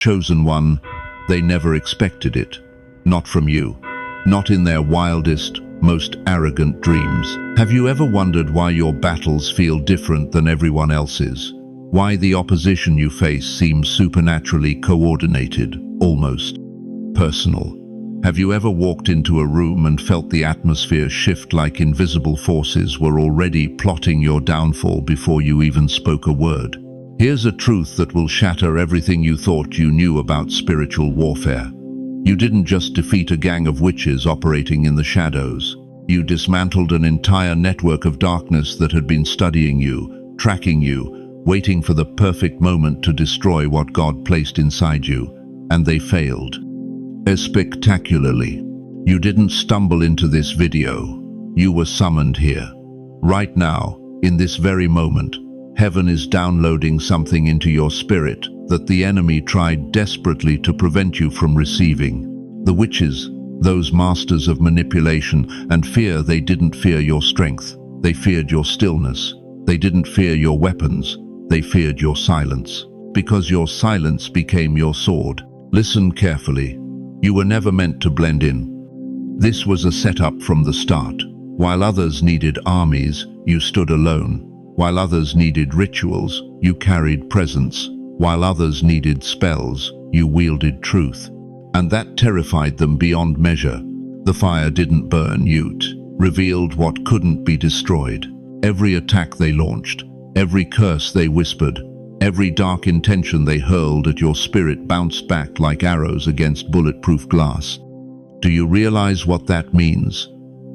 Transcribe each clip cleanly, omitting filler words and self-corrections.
Chosen one, they never expected it. Not from you. Not in their wildest, most arrogant dreams. Have you ever wondered why your battles feel different than everyone else's? Why the opposition you face seems supernaturally coordinated, almost personal? Have you ever walked into a room and felt the atmosphere shift like invisible forces were already plotting your downfall before you even spoke a word? Here's a truth that will shatter everything you thought you knew about spiritual warfare. You didn't just defeat a gang of witches operating in the shadows. You dismantled an entire network of darkness that had been studying you, tracking you, waiting for the perfect moment to destroy what God placed inside you. And they failed. Spectacularly. You didn't stumble into this video. You were summoned here. Right now, in this very moment, heaven is downloading something into your spirit that the enemy tried desperately to prevent you from receiving. The witches, those masters of manipulation and fear, they didn't fear your strength. They feared your stillness. They didn't fear your weapons. They feared your silence. Because your silence became your sword. Listen carefully. You were never meant to blend in. This was a setup from the start. While others needed armies, you stood alone. While others needed rituals, you carried presence. While others needed spells, you wielded truth. And that terrified them beyond measure. The fire didn't burn you, it revealed what couldn't be destroyed. Every attack they launched, every curse they whispered, every dark intention they hurled at your spirit bounced back like arrows against bulletproof glass. Do you realize what that means?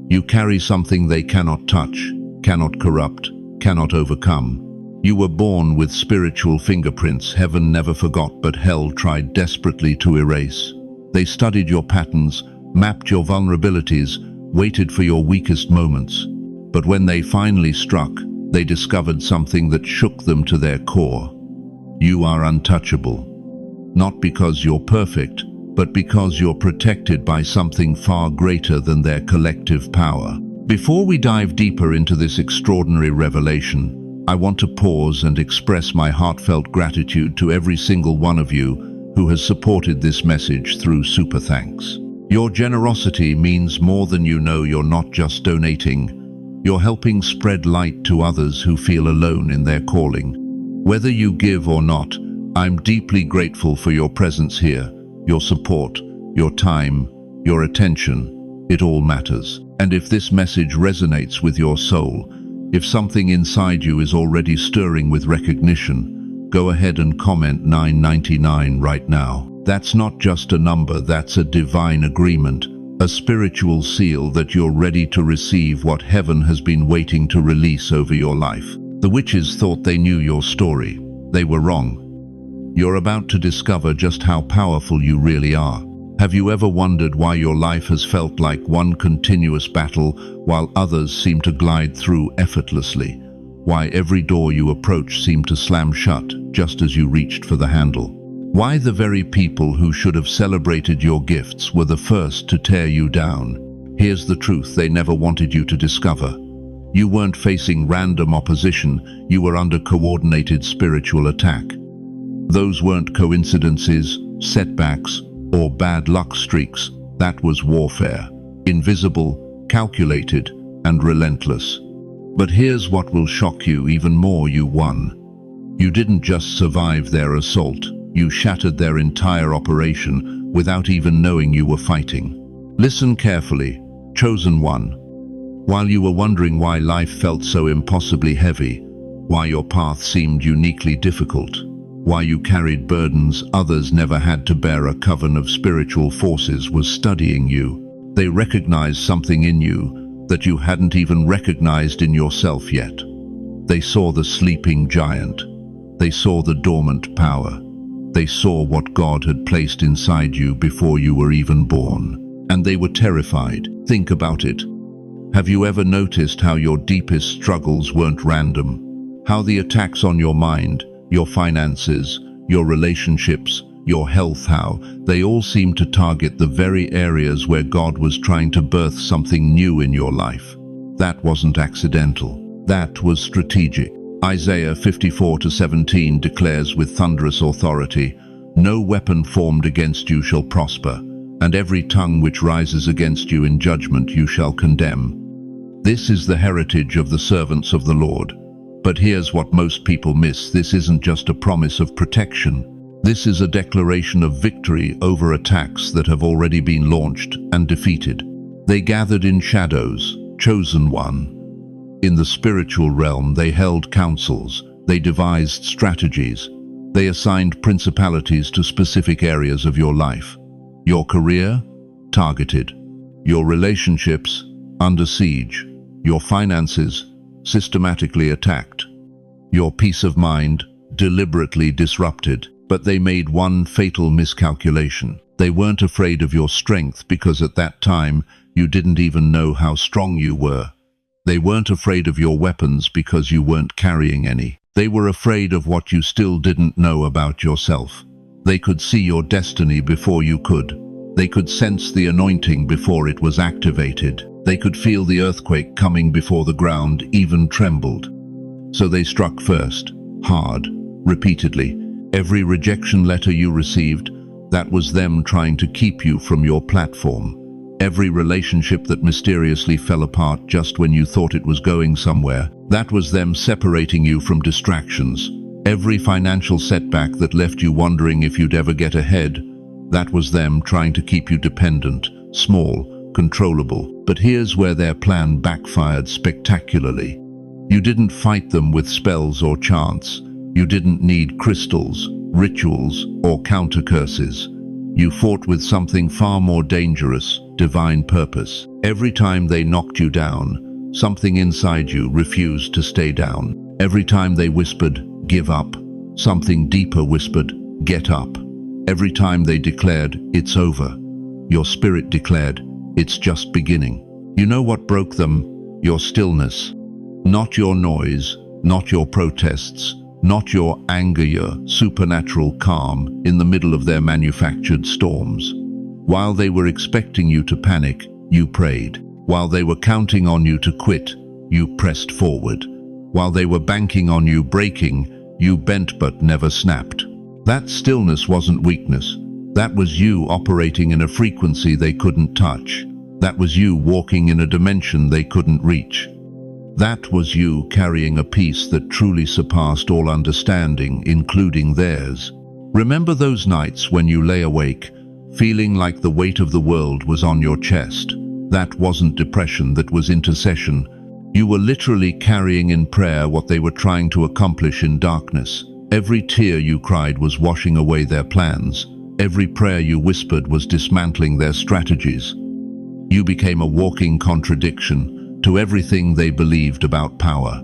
You carry something they cannot touch, cannot corrupt, cannot overcome. You were born with spiritual fingerprints heaven never forgot but hell tried desperately to erase. They studied your patterns, mapped your vulnerabilities, waited for your weakest moments. But when they finally struck, they discovered something that shook them to their core. You are untouchable. Not because you're perfect, but because you're protected by something far greater than their collective power. Before we dive deeper into this extraordinary revelation, I want to pause and express my heartfelt gratitude to every single one of you who has supported this message through Super Thanks. Your generosity means more than you know. You're not just donating, you're helping spread light to others who feel alone in their calling. Whether you give or not, I'm deeply grateful for your presence here, your support, your time, your attention. It all matters. And if this message resonates with your soul, if something inside you is already stirring with recognition, go ahead and comment $9.99 right now. That's not just a number, that's a divine agreement, a spiritual seal that you're ready to receive what heaven has been waiting to release over your life. The witches thought they knew your story. They were wrong. You're about to discover just how powerful you really are. Have you ever wondered why your life has felt like one continuous battle while others seem to glide through effortlessly? Why every door you approach seemed to slam shut just as you reached for the handle? Why the very people who should have celebrated your gifts were the first to tear you down? Here's the truth they never wanted you to discover. You weren't facing random opposition, you were under coordinated spiritual attack. Those weren't coincidences, setbacks, or bad luck streaks. That was warfare. Invisible, calculated, and relentless. But here's what will shock you even more: you won. You didn't just survive their assault, you shattered their entire operation without even knowing you were fighting. Listen carefully, chosen one. While you were wondering why life felt so impossibly heavy, why your path seemed uniquely difficult, why you carried burdens others never had to bear, a coven of spiritual forces was studying you. They recognized something in you that you hadn't even recognized in yourself yet. They saw the sleeping giant. They saw the dormant power. They saw what God had placed inside you before you were even born. And they were terrified. Think about it. Have you ever noticed how your deepest struggles weren't random? How the attacks on your mind, your finances, your relationships, your health, how they all seem to target the very areas where God was trying to birth something new in your life. That wasn't accidental. That was strategic. Isaiah 54:17 declares with thunderous authority, "No weapon formed against you shall prosper, and every tongue which rises against you in judgment you shall condemn." This is the heritage of the servants of the Lord. But here's what most people miss. This isn't just a promise of protection. This is a declaration of victory over attacks that have already been launched and defeated. They gathered in shadows, chosen one. In the spiritual realm, they held councils, they devised strategies, they assigned principalities to specific areas of your life. Your career, targeted. Your relationships, under siege. Your finances, systematically attacked. Your peace of mind, deliberately disrupted. But they made one fatal miscalculation. They weren't afraid of your strength because at that time you didn't even know how strong you were. They weren't afraid of your weapons because you weren't carrying any. They were afraid of what you still didn't know about yourself. They could see your destiny before you could. They could sense the anointing before it was activated. They could feel the earthquake coming before the ground even trembled. So they struck first, hard, repeatedly. Every rejection letter you received, that was them trying to keep you from your platform. Every relationship that mysteriously fell apart just when you thought it was going somewhere, that was them separating you from distractions. Every financial setback that left you wondering if you'd ever get ahead, that was them trying to keep you dependent, small, controllable. But here's where their plan backfired spectacularly. You didn't fight them with spells or chants. You didn't need crystals, rituals, or counter curses. You fought with something far more dangerous, divine purpose. Every time they knocked you down, something inside you refused to stay down. Every time they whispered, "Give up," something deeper whispered, "Get up." Every time they declared, "It's over," your spirit declared, "It's just beginning." You know what broke them? Your stillness. Not your noise, not your protests, not your anger, your supernatural calm in the middle of their manufactured storms. While they were expecting you to panic, you prayed. While they were counting on you to quit, you pressed forward. While they were banking on you breaking, you bent but never snapped. That stillness wasn't weakness. That was you operating in a frequency they couldn't touch. That was you walking in a dimension they couldn't reach. That was you carrying a peace that truly surpassed all understanding, including theirs. Remember those nights when you lay awake, feeling like the weight of the world was on your chest? That wasn't depression, that was intercession. You were literally carrying in prayer what they were trying to accomplish in darkness. Every tear you cried was washing away their plans. Every prayer you whispered was dismantling their strategies. You became a walking contradiction to everything they believed about power.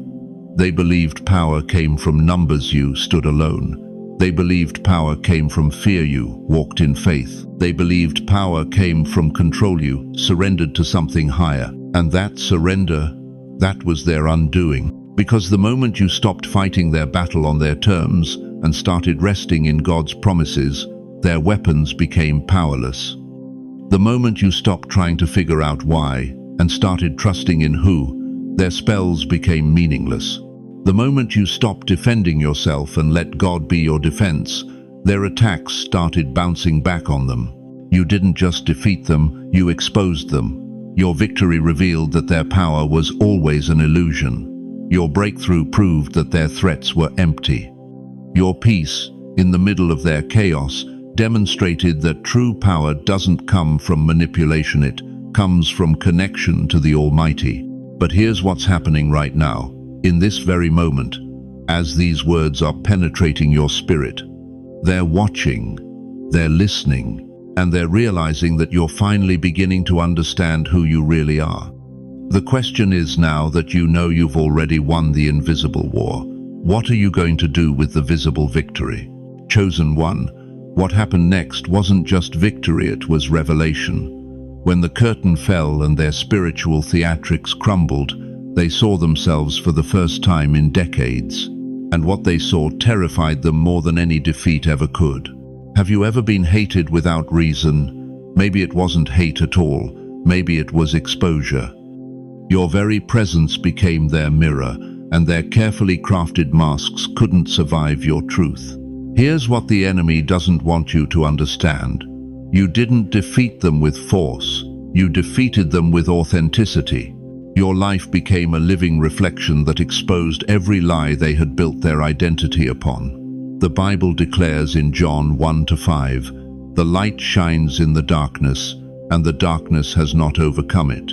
They believed power came from numbers, you stood alone. They believed power came from fear, you walked in faith. They believed power came from control, you surrendered to something higher. And that surrender, that was their undoing. Because the moment you stopped fighting their battle on their terms and started resting in God's promises, their weapons became powerless. The moment you stopped trying to figure out why and started trusting in who, their spells became meaningless. The moment you stopped defending yourself and let God be your defense, their attacks started bouncing back on them. You didn't just defeat them, you exposed them. Your victory revealed that their power was always an illusion. Your breakthrough proved that their threats were empty. Your peace, in the middle of their chaos, demonstrated that true power doesn't come from manipulation, it comes from connection to the Almighty. But here's what's happening right now, in this very moment, as these words are penetrating your spirit. They're watching, they're listening, and they're realizing that you're finally beginning to understand who you really are. The question is, now that you know you've already won the invisible war, what are you going to do with the visible victory? Chosen one, what happened next wasn't just victory, it was revelation. When the curtain fell and their spiritual theatrics crumbled, they saw themselves for the first time in decades. And what they saw terrified them more than any defeat ever could. Have you ever been hated without reason? Maybe it wasn't hate at all. Maybe it was exposure. Your very presence became their mirror, and their carefully crafted masks couldn't survive your truth. Here's what the enemy doesn't want you to understand. You didn't defeat them with force. You defeated them with authenticity. Your life became a living reflection that exposed every lie they had built their identity upon. The Bible declares in John 1-5, "The light shines in the darkness, and the darkness has not overcome it."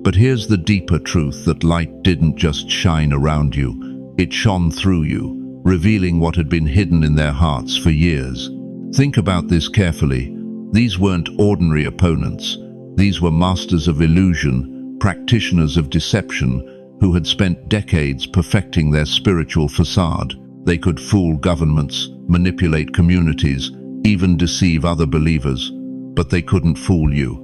But here's the deeper truth, that light didn't just shine around you, it shone through you, revealing what had been hidden in their hearts for years. Think about this carefully. These weren't ordinary opponents. These were masters of illusion, practitioners of deception, who had spent decades perfecting their spiritual facade. They could fool governments, manipulate communities, even deceive other believers, but they couldn't fool you.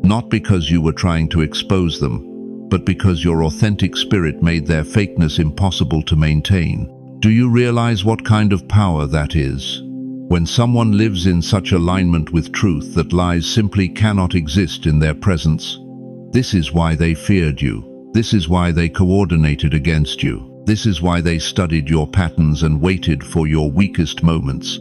Not because you were trying to expose them, but because your authentic spirit made their fakeness impossible to maintain. Do you realize what kind of power that is? When someone lives in such alignment with truth that lies simply cannot exist in their presence. This is why they feared you. This is why they coordinated against you. This is why they studied your patterns and waited for your weakest moments.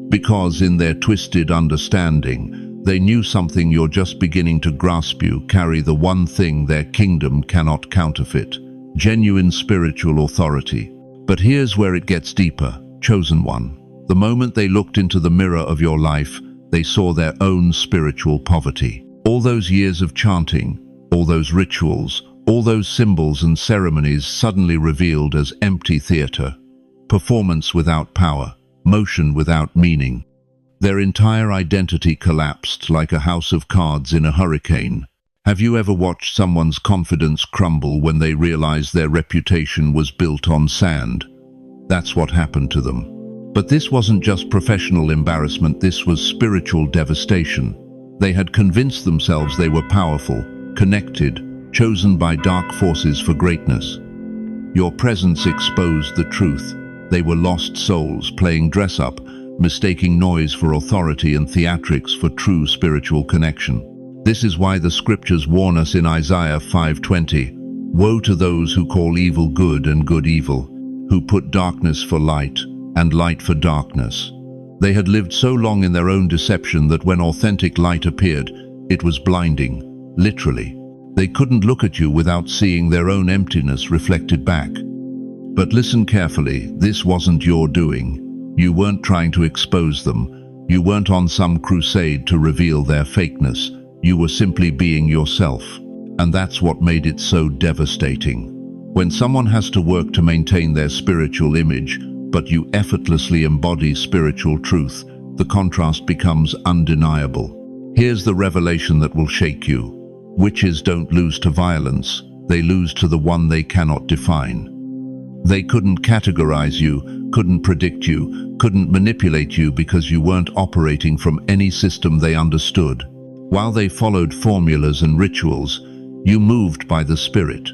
Because in their twisted understanding, they knew something you're just beginning to grasp. You carry the one thing their kingdom cannot counterfeit: genuine spiritual authority. But here's where it gets deeper. Chosen one. The moment they looked into the mirror of your life, they saw their own spiritual poverty. All those years of chanting, all those rituals, all those symbols and ceremonies suddenly revealed as empty theater. Performance without power, motion without meaning. Their entire identity collapsed like a house of cards in a hurricane. Have you ever watched someone's confidence crumble when they realized their reputation was built on sand? That's what happened to them. But this wasn't just professional embarrassment, this was spiritual devastation. They had convinced themselves they were powerful, connected, chosen by dark forces for greatness. Your presence exposed the truth. They were lost souls playing dress-up, mistaking noise for authority and theatrics for true spiritual connection. This is why the scriptures warn us in Isaiah 5:20, "Woe to those who call evil good and good evil, who put darkness for light and light for darkness." They had lived so long in their own deception that when authentic light appeared, it was blinding, literally. They couldn't look at you without seeing their own emptiness reflected back. But listen carefully, this wasn't your doing. You weren't trying to expose them. You weren't on some crusade to reveal their fakeness. You were simply being yourself. And that's what made it so devastating. When someone has to work to maintain their spiritual image, but you effortlessly embody spiritual truth, the contrast becomes undeniable. Here's the revelation that will shake you. Witches don't lose to violence. They lose to the one they cannot define. They couldn't categorize you, couldn't predict you, couldn't manipulate you because you weren't operating from any system they understood. While they followed formulas and rituals, you moved by the Spirit.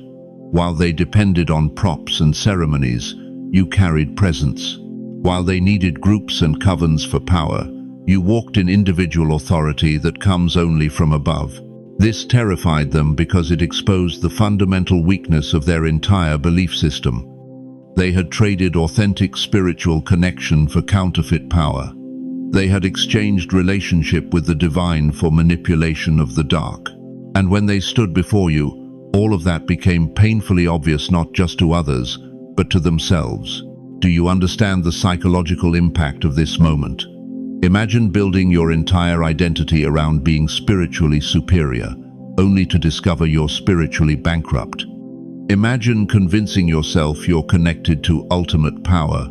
While they depended on props and ceremonies, you carried presence. While they needed groups and covens for power, you walked in individual authority that comes only from above. This terrified them because it exposed the fundamental weakness of their entire belief system. They had traded authentic spiritual connection for counterfeit power. They had exchanged relationship with the divine for manipulation of the dark. And when they stood before you, all of that became painfully obvious, not just to others, but to themselves. Do you understand the psychological impact of this moment? Imagine building your entire identity around being spiritually superior, only to discover you're spiritually bankrupt. Imagine convincing yourself you're connected to ultimate power,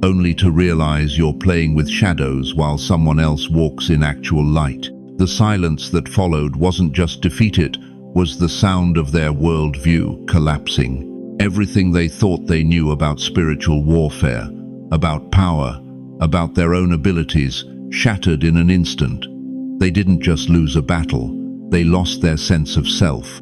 only to realize you're playing with shadows while someone else walks in actual light. The silence that followed wasn't just defeat, it was the sound of their worldview collapsing. Everything they thought they knew about spiritual warfare, about power, about their own abilities, shattered in an instant. They didn't just lose a battle, they lost their sense of self.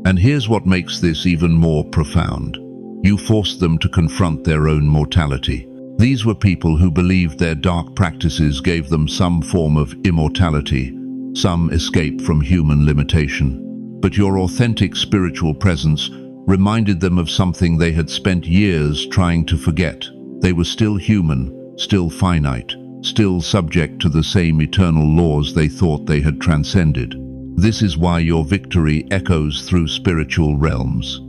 And here's what makes this even more profound. You forced them to confront their own mortality. These were people who believed their dark practices gave them some form of immortality, some escape from human limitation. But your authentic spiritual presence reminded them of something they had spent years trying to forget. They were still human, still finite, still subject to the same eternal laws they thought they had transcended. This is why your victory echoes through spiritual realms.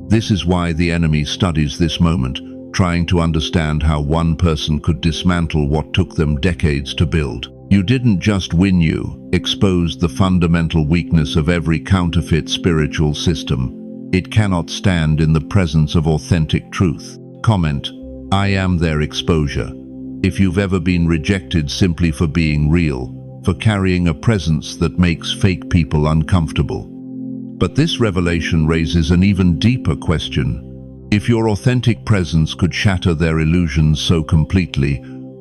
This is why the enemy studies this moment, trying to understand how one person could dismantle what took them decades to build. You didn't just win, you exposed the fundamental weakness of every counterfeit spiritual system. It cannot stand in the presence of authentic truth. Comment: I am their exposure. If you've ever been rejected simply for being real, for carrying a presence that makes fake people uncomfortable. But this revelation raises an even deeper question. If your authentic presence could shatter their illusions so completely,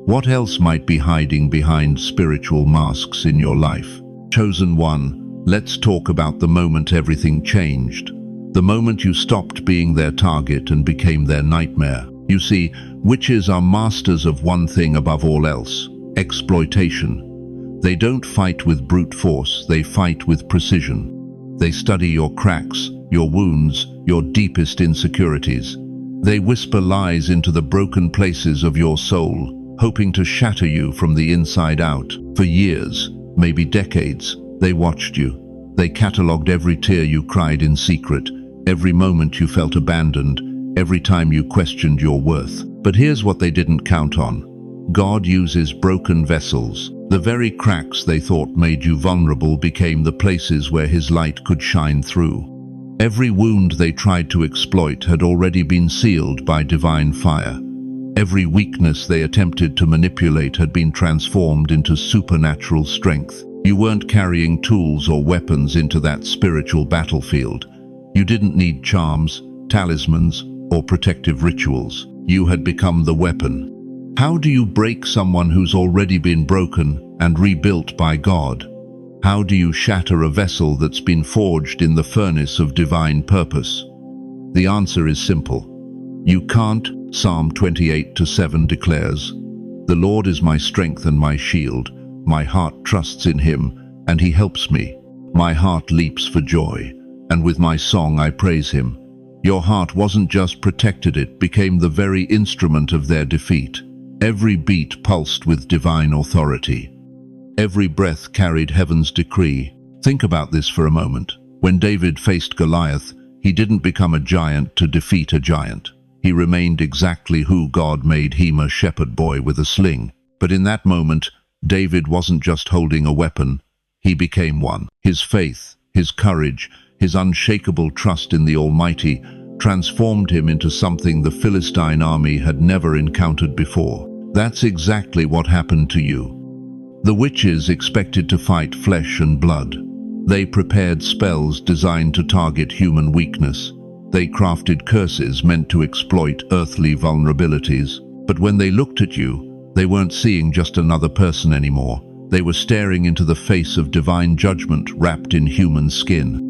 what else might be hiding behind spiritual masks in your life? Chosen one, let's talk about the moment everything changed. The moment you stopped being their target and became their nightmare. You see, witches are masters of one thing above all else: exploitation. They don't fight with brute force, they fight with precision. They study your cracks, your wounds, your deepest insecurities. They whisper lies into the broken places of your soul, hoping to shatter you from the inside out. For years, maybe decades, they watched you. They catalogued every tear you cried in secret, every moment you felt abandoned, every time you questioned your worth. But here's what they didn't count on. God uses broken vessels. The very cracks they thought made you vulnerable became the places where His light could shine through. Every wound they tried to exploit had already been sealed by divine fire. Every weakness they attempted to manipulate had been transformed into supernatural strength. You weren't carrying tools or weapons into that spiritual battlefield. You didn't need charms, talismans, or protective rituals. You had become the weapon. How do you break someone who's already been broken and rebuilt by God? How do you shatter a vessel that's been forged in the furnace of divine purpose? The answer is simple. You can't. Psalm 28:7 declares, "The Lord is my strength and my shield. My heart trusts in Him, and He helps me. My heart leaps for joy, and with my song I praise Him." Your heart wasn't just protected, it became the very instrument of their defeat. Every beat pulsed with divine authority. Every breath carried heaven's decree. Think about this for a moment. When David faced Goliath, he didn't become a giant to defeat a giant. He remained exactly who God made him, a shepherd boy with a sling. But in that moment, David wasn't just holding a weapon, he became one. His faith, his courage, his unshakable trust in the Almighty transformed him into something the Philistine army had never encountered before. That's exactly what happened to you. The witches expected to fight flesh and blood. They prepared spells designed to target human weakness. They crafted curses meant to exploit earthly vulnerabilities. But when they looked at you, they weren't seeing just another person anymore. They were staring into the face of divine judgment wrapped in human skin.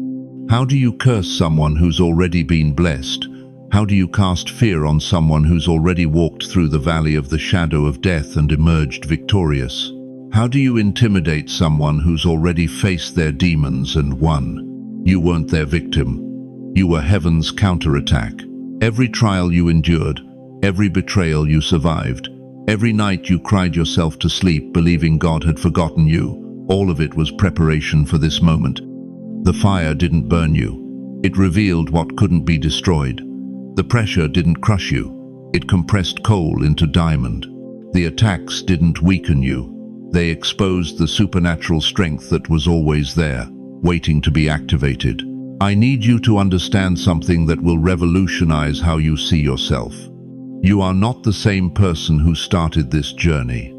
How do you curse someone who's already been blessed? How do you cast fear on someone who's already walked through the valley of the shadow of death and emerged victorious? How do you intimidate someone who's already faced their demons and won? You weren't their victim. You were heaven's counterattack. Every trial you endured, every betrayal you survived, every night you cried yourself to sleep believing God had forgotten you, all of it was preparation for this moment. The fire didn't burn you. It revealed what couldn't be destroyed. The pressure didn't crush you. It compressed coal into diamond. The attacks didn't weaken you. They exposed the supernatural strength that was always there, waiting to be activated. I need you to understand something that will revolutionize how you see yourself. You are not the same person who started this journey.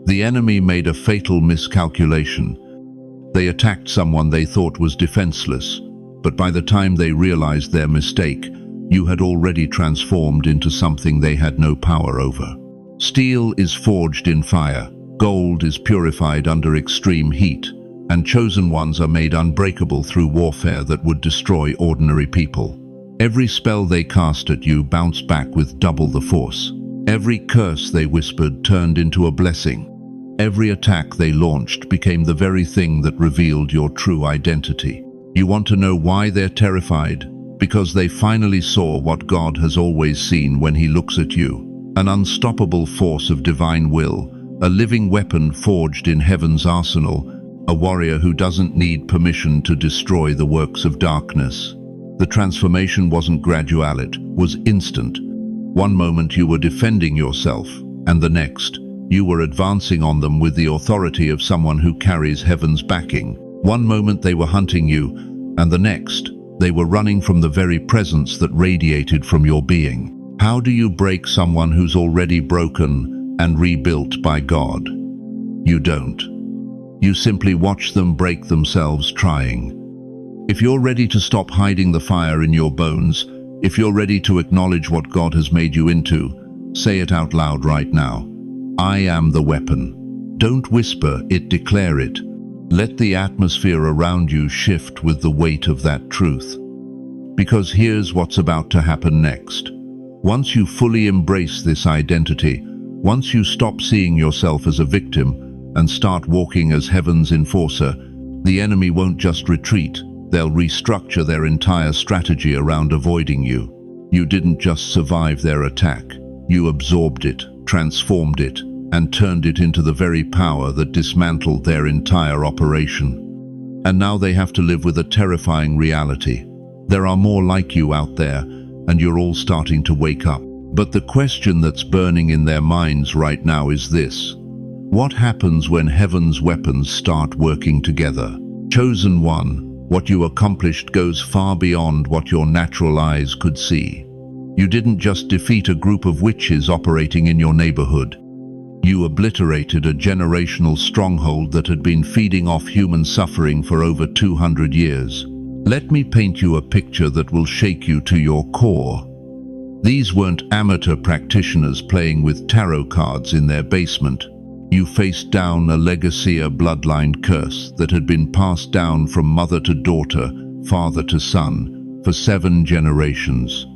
The enemy made a fatal miscalculation. They attacked someone they thought was defenseless, but by the time they realized their mistake, you had already transformed into something they had no power over. Steel is forged in fire, gold is purified under extreme heat, and chosen ones are made unbreakable through warfare that would destroy ordinary people. Every spell they cast at you bounced back with double the force. Every curse they whispered turned into a blessing. Every attack they launched became the very thing that revealed your true identity. You want to know why they're terrified? Because they finally saw what God has always seen when He looks at you. an unstoppable force of divine will, a living weapon forged in heaven's arsenal, a warrior who doesn't need permission to destroy the works of darkness. The transformation wasn't gradual, it was instant. One moment you were defending yourself, and the next, you were advancing on them with the authority of someone who carries heaven's backing. One moment they were hunting you, and the next, they were running from the very presence that radiated from your being. How do you break someone who's already broken and rebuilt by God? You don't. You simply watch them break themselves trying. If you're ready to stop hiding the fire in your bones, if you're ready to acknowledge what God has made you into, say it out loud right now. I am the weapon. Don't whisper it, declare it. Let the atmosphere around you shift with the weight of that truth. Because here's what's about to happen next. Once you fully embrace this identity, once you stop seeing yourself as a victim and start walking as heaven's enforcer, the enemy won't just retreat, they'll restructure their entire strategy around avoiding you. You didn't just survive their attack, you absorbed it, transformed it, and turned it into the very power that dismantled their entire operation. And now they have to live with a terrifying reality. There are more like you out there, and you're all starting to wake up. But the question that's burning in their minds right now is this: what happens when heaven's weapons start working together? Chosen one, what you accomplished goes far beyond what your natural eyes could see. You didn't just defeat a group of witches operating in your neighborhood. You obliterated a generational stronghold that had been feeding off human suffering for over 200 years. Let me paint you a picture that will shake you to your core. These weren't amateur practitioners playing with tarot cards in their basement. You faced down a legacy, a bloodline curse that had been passed down from mother to daughter, father to son, for 7 generations.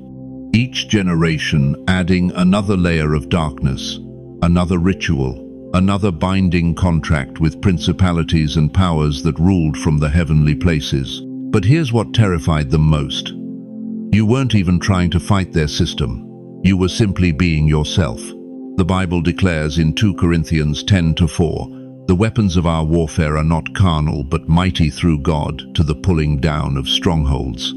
Each generation adding another layer of darkness, another ritual, another binding contract with principalities and powers that ruled from the heavenly places. But here's what terrified them most. You weren't even trying to fight their system. You were simply being yourself. The Bible declares in 2 Corinthians 10:4, "The weapons of our warfare are not carnal, but mighty through God to the pulling down of strongholds."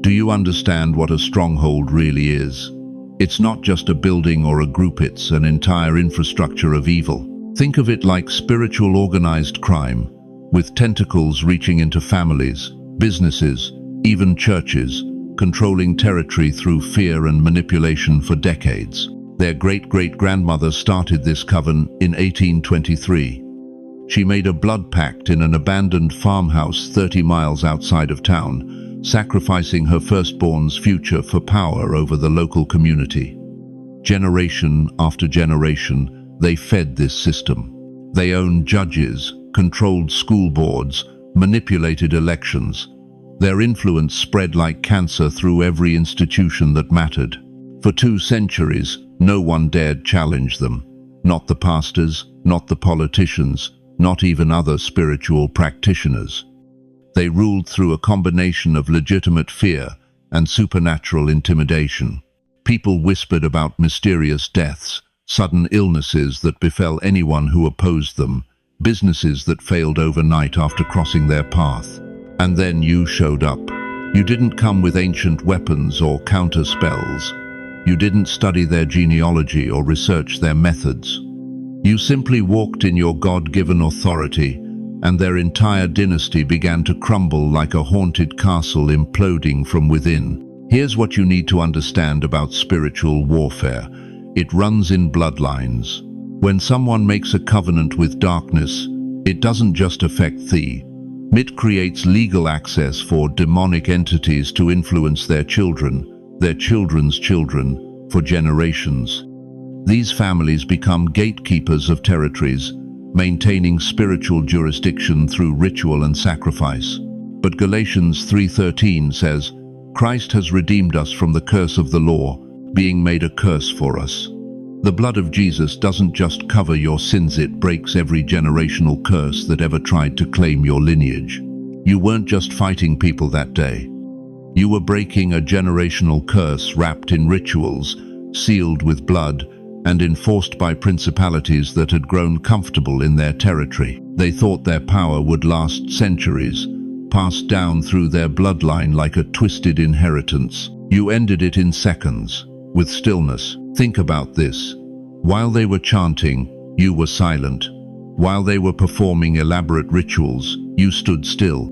Do you understand what a stronghold really is? It's not just a building or a group, it's an entire infrastructure of evil. Think of it like spiritual organized crime, with tentacles reaching into families, businesses, even churches, controlling territory through fear and manipulation for decades. Their great-great-grandmother started this coven in 1823. She made a blood pact in an abandoned farmhouse 30 miles outside of town, sacrificing her firstborn's future for power over the local community. Generation after generation, they fed this system. They owned judges, controlled school boards, manipulated elections. Their influence spread like cancer through every institution that mattered. For 2 centuries, no one dared challenge them. Not the pastors, not the politicians, not even other spiritual practitioners. They ruled through a combination of legitimate fear and supernatural intimidation. People whispered about mysterious deaths, sudden illnesses that befell anyone who opposed them, businesses that failed overnight after crossing their path. And then you showed up. You didn't come with ancient weapons or counter spells. You didn't study their genealogy or research their methods. You simply walked in your God-given authority, and their entire dynasty began to crumble like a haunted castle imploding from within. Here's what you need to understand about spiritual warfare. It runs in bloodlines. When someone makes a covenant with darkness, it doesn't just affect thee. It creates legal access for demonic entities to influence their children, their children's children, for generations. These families become gatekeepers of territories, maintaining spiritual jurisdiction through ritual and sacrifice. But Galatians 3:13 says, "Christ has redeemed us from the curse of the law, being made a curse for us." The blood of Jesus doesn't just cover your sins, it breaks every generational curse that ever tried to claim your lineage. You weren't just fighting people that day. You were breaking a generational curse wrapped in rituals, sealed with blood, and enforced by principalities that had grown comfortable in their territory. They thought their power would last centuries, passed down through their bloodline like a twisted inheritance. You ended it in seconds, with stillness. Think about this. While they were chanting, you were silent. While they were performing elaborate rituals, you stood still.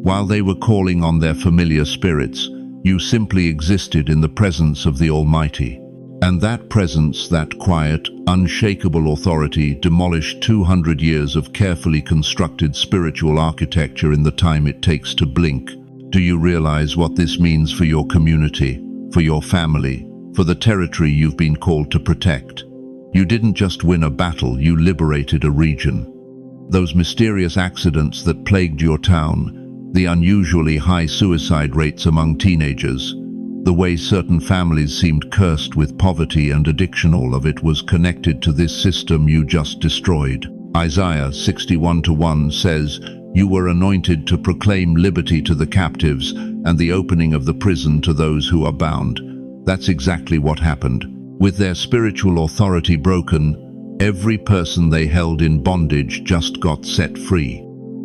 While they were calling on their familiar spirits, you simply existed in the presence of the Almighty. And that presence, that quiet, unshakable authority, demolished 200 years of carefully constructed spiritual architecture in the time it takes to blink. Do you realize what this means for your community, for your family, for the territory you've been called to protect? You didn't just win a battle, you liberated a region. Those mysterious accidents that plagued your town, the unusually high suicide rates among teenagers, the way certain families seemed cursed with poverty and addiction, all of it was connected to this system you just destroyed. Isaiah 61:1 says, "You were anointed to proclaim liberty to the captives and the opening of the prison to those who are bound." That's exactly what happened. With their spiritual authority broken, every person they held in bondage just got set free.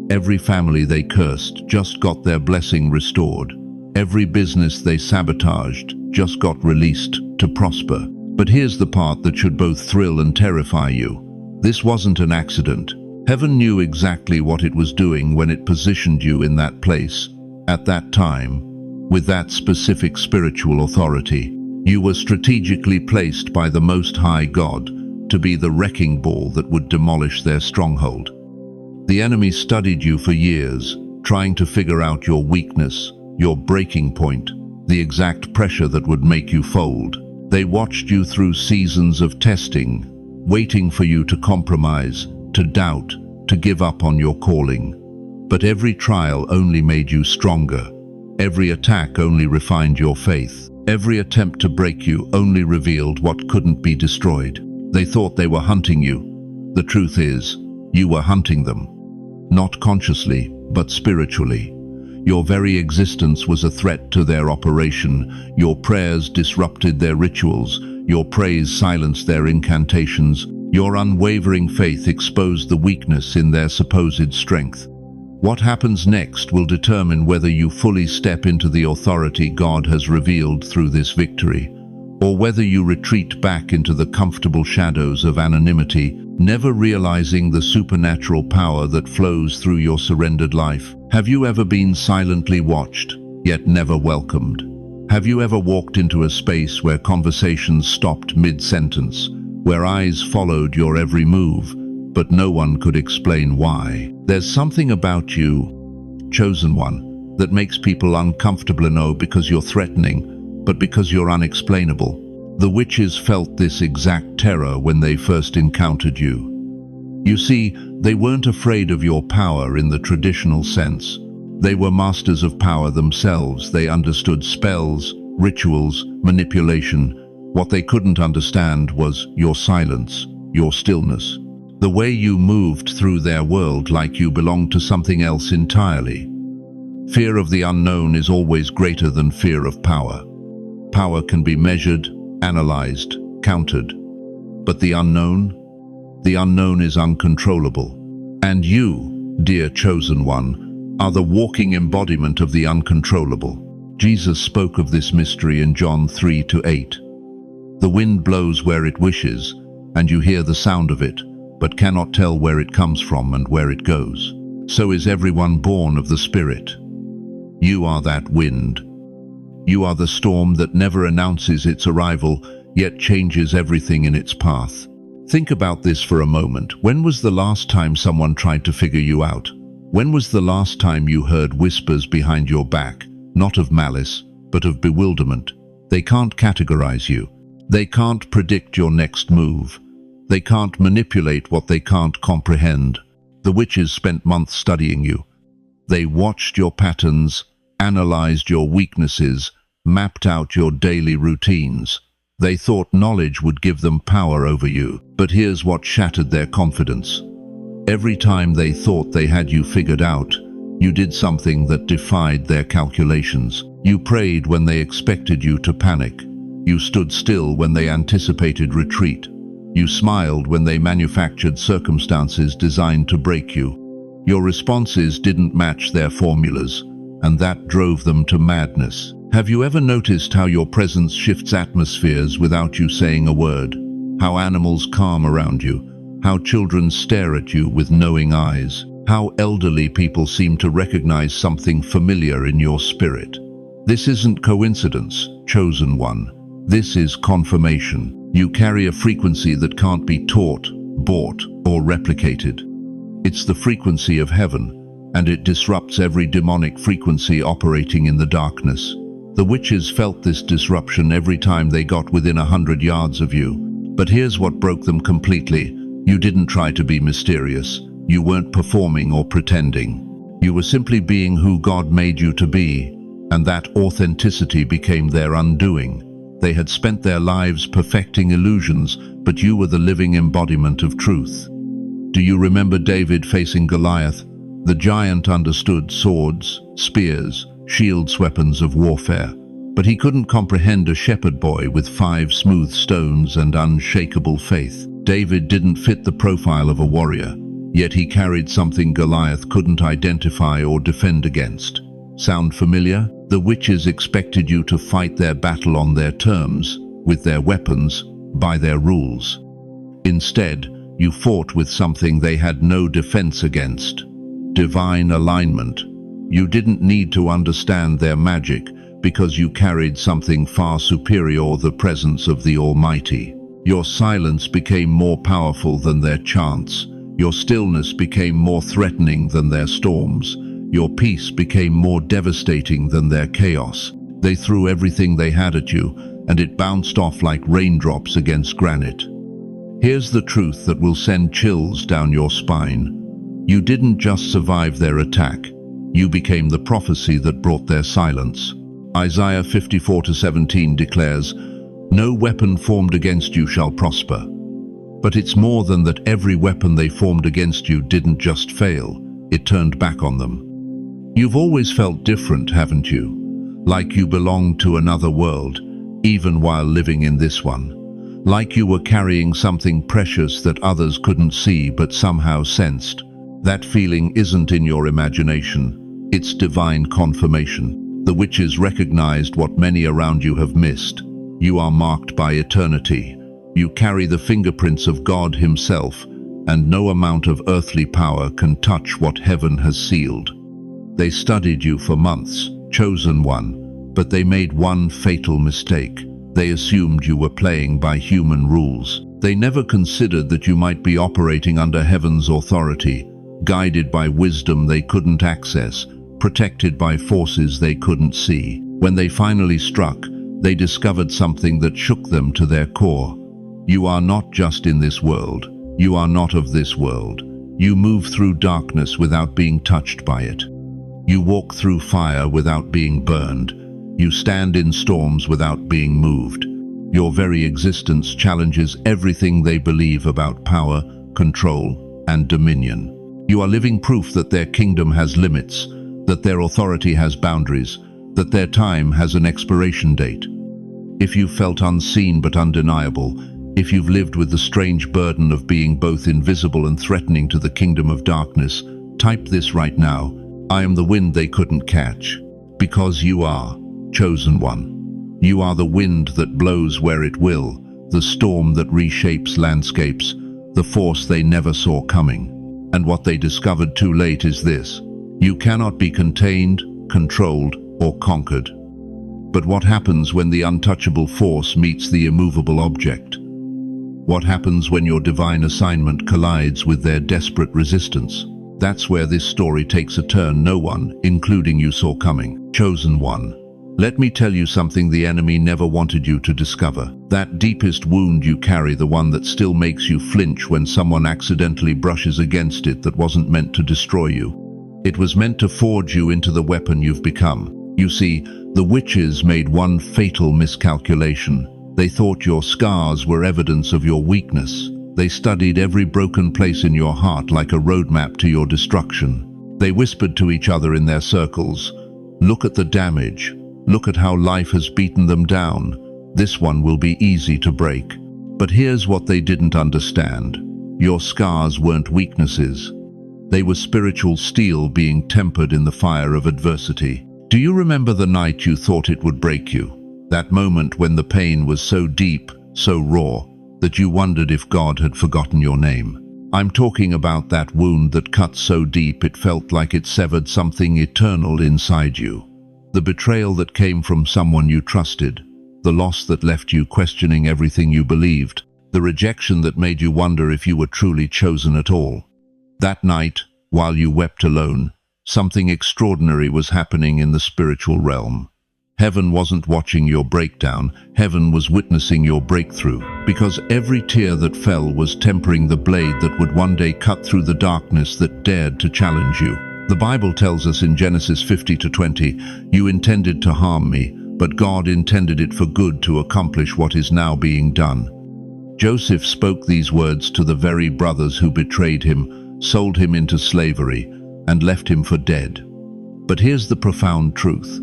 Every family they cursed just got their blessing restored. Every business they sabotaged just got released to prosper. But here's the part that should both thrill and terrify you. This wasn't an accident. Heaven knew exactly what it was doing when it positioned you in that place, at that time, with that specific spiritual authority. You were strategically placed by the Most High God to be the wrecking ball that would demolish their stronghold. The enemy studied you for years, trying to figure out your weakness, your breaking point, the exact pressure that would make you fold. They watched you through seasons of testing, waiting for you to compromise, to doubt, to give up on your calling. But every trial only made you stronger. Every attack only refined your faith. Every attempt to break you only revealed what couldn't be destroyed. They thought they were hunting you. The truth is, you were hunting them. Not consciously, but spiritually. Your very existence was a threat to their operation. Your prayers disrupted their rituals. Your praise silenced their incantations. Your unwavering faith exposed the weakness in their supposed strength. What happens next will determine whether you fully step into the authority God has revealed through this victory, or whether you retreat back into the comfortable shadows of anonymity, never realizing the supernatural power that flows through your surrendered life. Have you ever been silently watched, yet never welcomed? Have you ever walked into a space where conversations stopped mid-sentence, where eyes followed your every move, but no one could explain why? There's something about you, chosen one, that makes people uncomfortable, not because you're threatening, but because you're unexplainable. The witches felt this exact terror when they first encountered you. You see, they weren't afraid of your power in the traditional sense. They were masters of power themselves. They understood spells, rituals, manipulation. What they couldn't understand was your silence, your stillness. The way you moved through their world like you belonged to something else entirely. Fear of the unknown is always greater than fear of power. Power can be measured, analyzed, countered. But the unknown is uncontrollable. And you, dear chosen one, are the walking embodiment of the uncontrollable. Jesus spoke of this mystery in John 3:8. The wind blows where it wishes, and you hear the sound of it, but cannot tell where it comes from and where it goes. So is everyone born of the Spirit. You are that wind. You are the storm that never announces its arrival, yet changes everything in its path. Think about this for a moment. When was the last time someone tried to figure you out? When was the last time you heard whispers behind your back, not of malice, but of bewilderment? They can't categorize you. They can't predict your next move. They can't manipulate what they can't comprehend. The witches spent months studying you. They watched your patterns, analyzed your weaknesses, mapped out your daily routines. They thought knowledge would give them power over you. But here's what shattered their confidence. Every time they thought they had you figured out, you did something that defied their calculations. You prayed when they expected you to panic. You stood still when they anticipated retreat. You smiled when they manufactured circumstances designed to break you. Your responses didn't match their formulas, and that drove them to madness. Have you ever noticed how your presence shifts atmospheres without you saying a word? How animals calm around you? How children stare at you with knowing eyes? How elderly people seem to recognize something familiar in your spirit? This isn't coincidence, chosen one. This is confirmation. You carry a frequency that can't be taught, bought, or replicated. It's the frequency of heaven, and it disrupts every demonic frequency operating in the darkness. The witches felt this disruption every time they got within 100 yards of you. But here's what broke them completely. You didn't try to be mysterious. You weren't performing or pretending. You were simply being who God made you to be, and that authenticity became their undoing. They had spent their lives perfecting illusions, but you were the living embodiment of truth. Do you remember David facing Goliath? The giant understood swords, spears, shields, weapons of warfare, but he couldn't comprehend a shepherd boy with 5 smooth stones and unshakable faith. David didn't fit the profile of a warrior, yet he carried something Goliath couldn't identify or defend against. Sound familiar? The witches expected you to fight their battle on their terms, with their weapons, by their rules. Instead, you fought with something they had no defense against: divine alignment. You didn't need to understand their magic, because you carried something far superior, the presence of the Almighty. Your silence became more powerful than their chants. Your stillness became more threatening than their storms. Your peace became more devastating than their chaos. They threw everything they had at you, and it bounced off like raindrops against granite. Here's the truth that will send chills down your spine. You didn't just survive their attack. You became the prophecy that brought their silence. Isaiah 54:17 declares, "No weapon formed against you shall prosper." But it's more than that. Every weapon they formed against you didn't just fail, it turned back on them. You've always felt different, haven't you? Like you belonged to another world, even while living in this one. Like you were carrying something precious that others couldn't see but somehow sensed. That feeling isn't in your imagination, it's divine confirmation. The witches recognized what many around you have missed. You are marked by eternity. You carry the fingerprints of God Himself, and no amount of earthly power can touch what heaven has sealed. They studied you for months, chosen one, but they made one fatal mistake. They assumed you were playing by human rules. They never considered that you might be operating under heaven's authority, guided by wisdom they couldn't access, protected by forces they couldn't see. When they finally struck, they discovered something that shook them to their core. You are not just in this world. You are not of this world. You move through darkness without being touched by it. You walk through fire without being burned. You stand in storms without being moved. Your very existence challenges everything they believe about power, control, and dominion. You are living proof that their kingdom has limits, that their authority has boundaries, that their time has an expiration date. If you've felt unseen but undeniable, if you've lived with the strange burden of being both invisible and threatening to the kingdom of darkness, type this right now: I am the wind they couldn't catch. Because you are chosen one. You are the wind that blows where it will, the storm that reshapes landscapes, the force they never saw coming. And what they discovered too late is this: you cannot be contained, controlled, or conquered. But what happens when the untouchable force meets the immovable object? What happens when your divine assignment collides with their desperate resistance? That's where this story takes a turn no one, including you, saw coming. Chosen one. Let me tell you something the enemy never wanted you to discover. That deepest wound you carry, the one that still makes you flinch when someone accidentally brushes against it, that wasn't meant to destroy you. It was meant to forge you into the weapon you've become. You see, the witches made one fatal miscalculation. They thought your scars were evidence of your weakness. They studied every broken place in your heart like a roadmap to your destruction. They whispered to each other in their circles, "Look at the damage. Look at how life has beaten them down. This one will be easy to break." But here's what they didn't understand. Your scars weren't weaknesses. They were spiritual steel being tempered in the fire of adversity. Do you remember the night you thought it would break you? That moment when the pain was so deep, so raw, that you wondered if God had forgotten your name. I'm talking about that wound that cut so deep it felt like it severed something eternal inside you. The betrayal that came from someone you trusted, the loss that left you questioning everything you believed, the rejection that made you wonder if you were truly chosen at all. That night, while you wept alone, something extraordinary was happening in the spiritual realm. Heaven wasn't watching your breakdown, heaven was witnessing your breakthrough, because every tear that fell was tempering the blade that would one day cut through the darkness that dared to challenge you. The Bible tells us in Genesis 50-20, "You intended to harm me, but God intended it for good to accomplish what is now being done." Joseph spoke these words to the very brothers who betrayed him, sold him into slavery, and left him for dead. But here's the profound truth.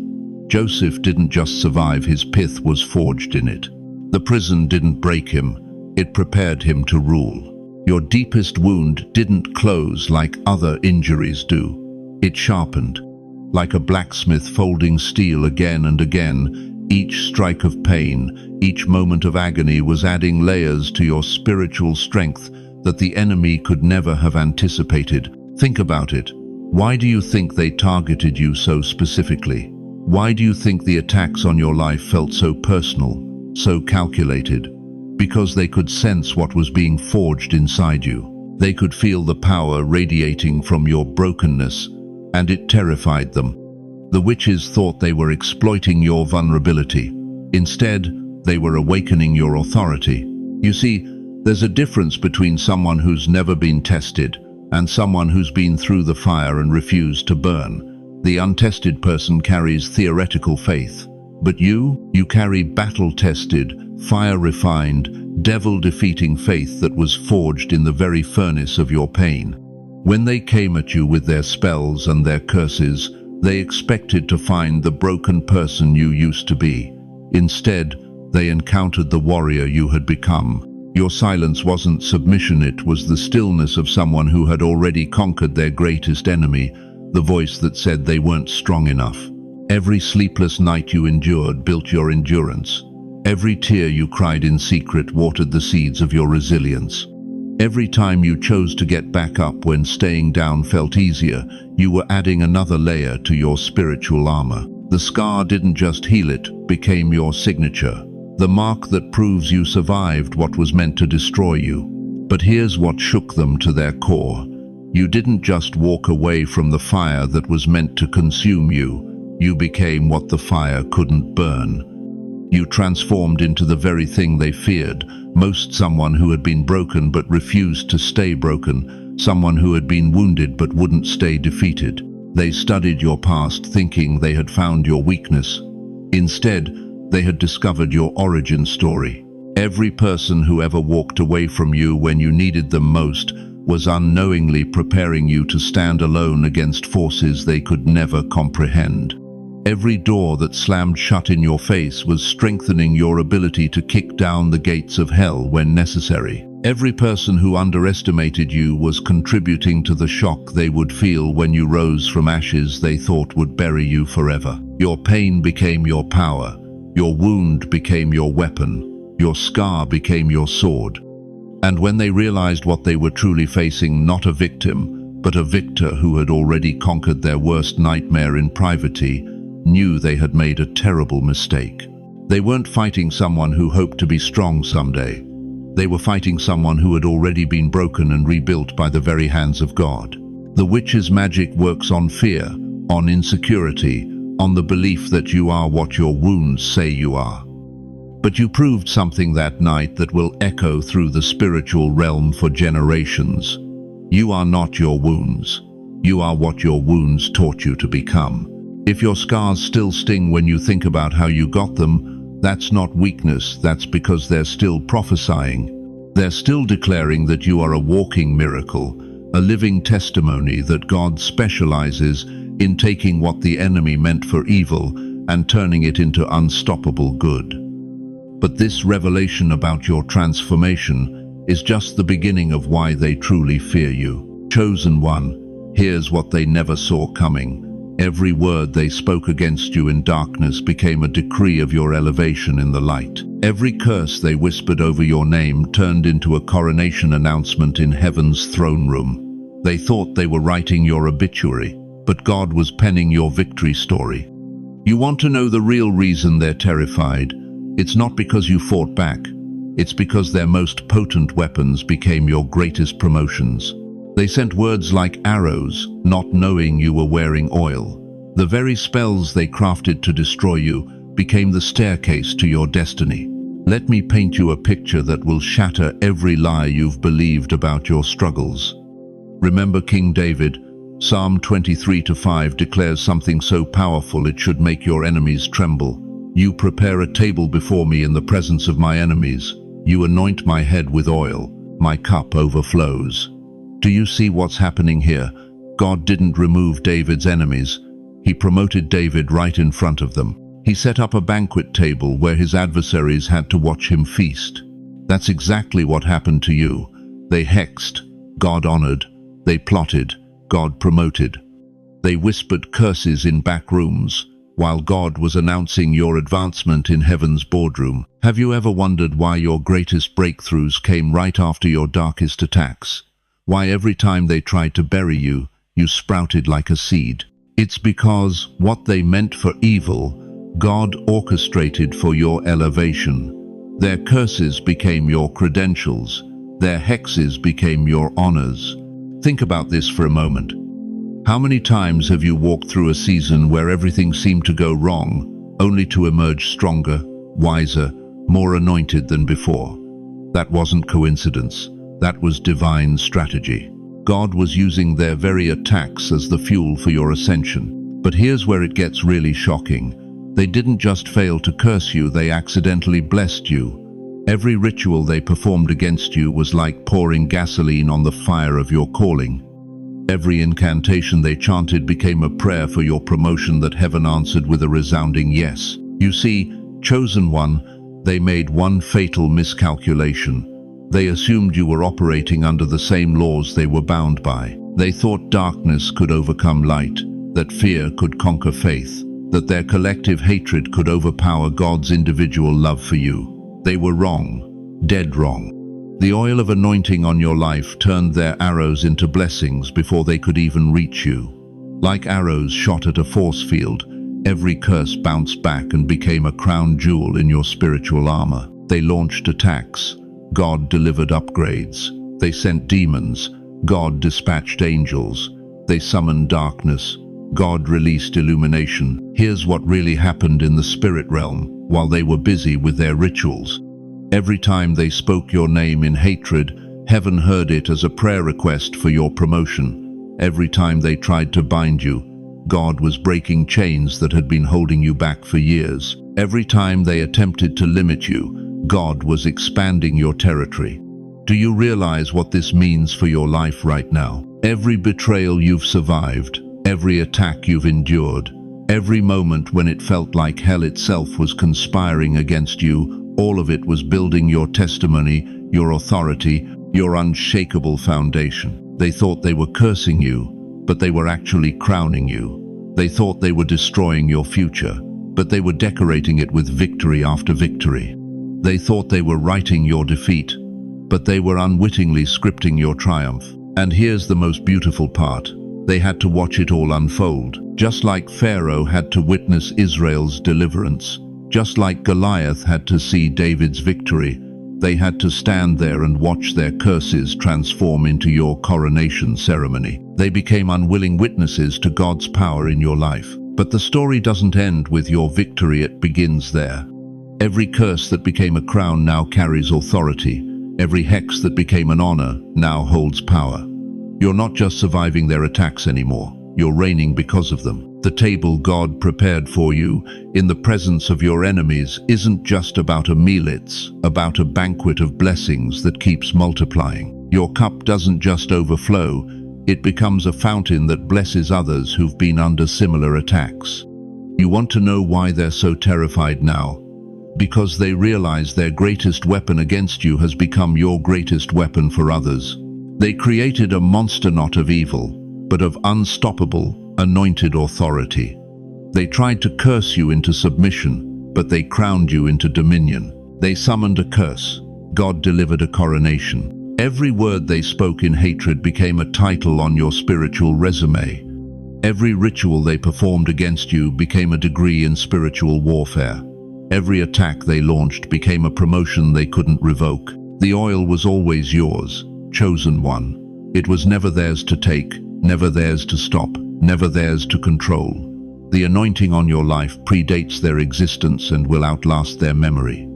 Joseph didn't just survive, his pith was forged in it. The prison didn't break him, it prepared him to rule. Your deepest wound didn't close like other injuries do. It sharpened. Like a blacksmith folding steel again and again, each strike of pain, each moment of agony was adding layers to your spiritual strength that the enemy could never have anticipated. Think about it. Why do you think they targeted you so specifically? Why do you think the attacks on your life felt so personal, so calculated? Because they could sense what was being forged inside you. They could feel the power radiating from your brokenness, and it terrified them. The witches thought they were exploiting your vulnerability. Instead, they were awakening your authority. You see, there's a difference between someone who's never been tested and someone who's been through the fire and refused to burn. The untested person carries theoretical faith, but you carry battle-tested, fire-refined, devil-defeating faith that was forged in the very furnace of your pain. When they came at you with their spells and their curses, they expected to find the broken person you used to be. Instead, they encountered the warrior you had become. Your silence wasn't submission, it was the stillness of someone who had already conquered their greatest enemy, the voice that said they weren't strong enough. Every sleepless night you endured built your endurance. Every tear you cried in secret watered the seeds of your resilience. Every time you chose to get back up when staying down felt easier, you were adding another layer to your spiritual armor. The scar didn't just heal, it became your signature. The mark that proves you survived what was meant to destroy you. But here's what shook them to their core. You didn't just walk away from the fire that was meant to consume you. You became what the fire couldn't burn. You transformed into the very thing they feared, someone who had been broken but refused to stay broken, someone who had been wounded but wouldn't stay defeated. They studied your past thinking they had found your weakness. Instead, they had discovered your origin story. Every person who ever walked away from you when you needed them most was unknowingly preparing you to stand alone against forces they could never comprehend. Every door that slammed shut in your face was strengthening your ability to kick down the gates of hell when necessary. Every person who underestimated you was contributing to the shock they would feel when you rose from ashes they thought would bury you forever. Your pain became your power. Your wound became your weapon. Your scar became your sword. And when they realized what they were truly facing, not a victim, but a victor who had already conquered their worst nightmare in privacy, knew they had made a terrible mistake. They weren't fighting someone who hoped to be strong someday. They were fighting someone who had already been broken and rebuilt by the very hands of God. The witch's magic works on fear, on insecurity, on the belief that you are what your wounds say you are. But you proved something that night that will echo through the spiritual realm for generations. You are not your wounds. You are what your wounds taught you to become. If your scars still sting when you think about how you got them, that's not weakness, that's because they're still prophesying. They're still declaring that you are a walking miracle, a living testimony that God specializes in taking what the enemy meant for evil and turning it into unstoppable good. But this revelation about your transformation is just the beginning of why they truly fear you. Chosen one, here's what they never saw coming. Every word they spoke against you in darkness became a decree of your elevation in the light. Every curse they whispered over your name turned into a coronation announcement in heaven's throne room. They thought they were writing your obituary, but God was penning your victory story. You want to know the real reason they're terrified? It's not because you fought back. It's because their most potent weapons became your greatest promotions. They sent words like arrows, not knowing you were wearing oil. The very spells they crafted to destroy you became the staircase to your destiny. Let me paint you a picture that will shatter every lie you've believed about your struggles. Remember King David? Psalm 23:5 declares something so powerful it should make your enemies tremble. You prepare a table before me in the presence of my enemies. You anoint my head with oil. My cup overflows. Do you see what's happening here? God didn't remove David's enemies. He promoted David right in front of them. He set up a banquet table where his adversaries had to watch him feast. That's exactly what happened to you. They hexed, God honored. They plotted, God promoted. They whispered curses in back rooms, while God was announcing your advancement in heaven's boardroom. Have you ever wondered why your greatest breakthroughs came right after your darkest attacks? Why every time they tried to bury you, you sprouted like a seed? It's because what they meant for evil, God orchestrated for your elevation. Their curses became your credentials. Their hexes became your honors. Think about this for a moment. How many times have you walked through a season where everything seemed to go wrong, only to emerge stronger, wiser, more anointed than before? That wasn't coincidence. That was divine strategy. God was using their very attacks as the fuel for your ascension. But here's where it gets really shocking. They didn't just fail to curse you, they accidentally blessed you. Every ritual they performed against you was like pouring gasoline on the fire of your calling. Every incantation they chanted became a prayer for your promotion that heaven answered with a resounding yes. You see, chosen one, they made one fatal miscalculation. They assumed you were operating under the same laws they were bound by. They thought darkness could overcome light, that fear could conquer faith, that their collective hatred could overpower God's individual love for you. They were wrong, dead wrong. The oil of anointing on your life turned their arrows into blessings before they could even reach you. Like arrows shot at a force field, every curse bounced back and became a crown jewel in your spiritual armor. They launched attacks. God delivered upgrades. They sent demons. God dispatched angels. They summoned darkness. God released illumination. Here's what really happened in the spirit realm while they were busy with their rituals. Every time they spoke your name in hatred, heaven heard it as a prayer request for your promotion. Every time they tried to bind you, God was breaking chains that had been holding you back for years. Every time they attempted to limit you, God was expanding your territory. Do you realize what this means for your life right now? Every betrayal you've survived, every attack you've endured, every moment when it felt like hell itself was conspiring against you, all of it was building your testimony, your authority, your unshakable foundation. They thought they were cursing you, but they were actually crowning you. They thought they were destroying your future, but they were decorating it with victory after victory. They thought they were writing your defeat, but they were unwittingly scripting your triumph. And here's the most beautiful part. They had to watch it all unfold. Just like Pharaoh had to witness Israel's deliverance, just like Goliath had to see David's victory, they had to stand there and watch their curses transform into your coronation ceremony. They became unwilling witnesses to God's power in your life. But the story doesn't end with your victory, it begins there. Every curse that became a crown now carries authority. Every hex that became an honor now holds power. You're not just surviving their attacks anymore. You're reigning because of them. The table God prepared for you in the presence of your enemies isn't just about a meal, it's about a banquet of blessings that keeps multiplying. Your cup doesn't just overflow, it becomes a fountain that blesses others who've been under similar attacks. You want to know why they're so terrified now? Because they realize their greatest weapon against you has become your greatest weapon for others. They created a monster not of evil, but of unstoppable, anointed authority. They tried to curse you into submission, but they crowned you into dominion. They summoned a curse. God delivered a coronation. Every word they spoke in hatred became a title on your spiritual resume. Every ritual they performed against you became a degree in spiritual warfare. Every attack they launched became a promotion they couldn't revoke. The oil was always yours, chosen one. It was never theirs to take, never theirs to stop, never theirs to control. The anointing on your life predates their existence and will outlast their memory.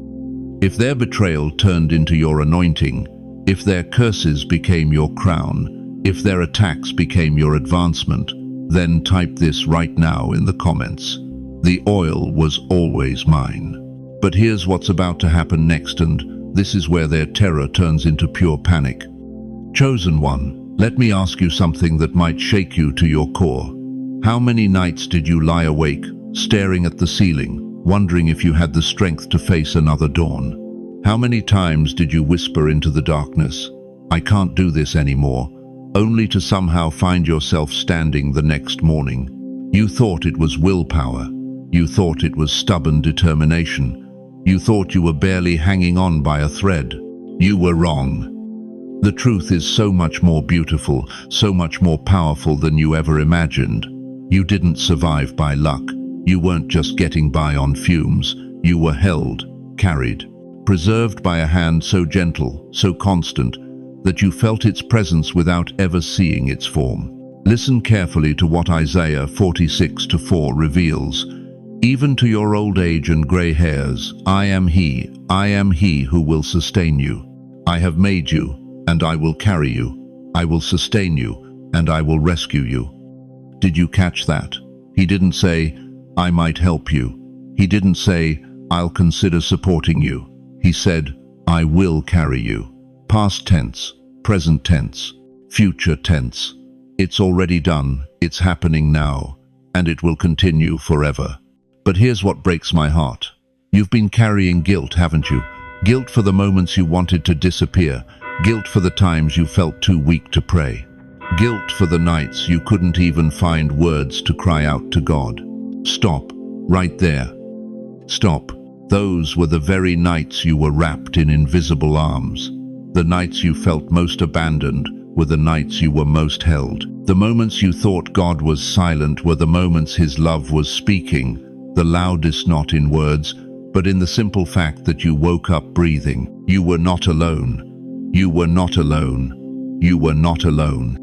If their betrayal turned into your anointing, if their curses became your crown, if their attacks became your advancement, then type this right now in the comments. The oil was always mine. But here's what's about to happen next, and this is where their terror turns into pure panic. Chosen one, let me ask you something that might shake you to your core. How many nights did you lie awake, staring at the ceiling, wondering if you had the strength to face another dawn? How many times did you whisper into the darkness, "I can't do this anymore," only to somehow find yourself standing the next morning? You thought it was willpower. You thought it was stubborn determination. You thought you were barely hanging on by a thread. You were wrong. The truth is so much more beautiful, so much more powerful than you ever imagined. You didn't survive by luck. You weren't just getting by on fumes. You were held, carried, preserved by a hand so gentle, so constant, that you felt its presence without ever seeing its form. Listen carefully to what Isaiah 46:4 reveals. Even to your old age and grey hairs, I am he who will sustain you. I have made you, and I will carry you. I will sustain you, and I will rescue you. Did you catch that? He didn't say, I might help you. He didn't say, I'll consider supporting you. He said, I will carry you. Past tense, present tense, future tense. It's already done, it's happening now, and it will continue forever. But here's what breaks my heart. You've been carrying guilt, haven't you? Guilt for the moments you wanted to disappear. Guilt for the times you felt too weak to pray. Guilt for the nights you couldn't even find words to cry out to God. Stop, right there. Stop. Those were the very nights you were wrapped in invisible arms. The nights you felt most abandoned were the nights you were most held. The moments you thought God was silent were the moments His love was speaking, the loudest not in words, but in the simple fact that you woke up breathing. You were not alone. You were not alone. You were not alone.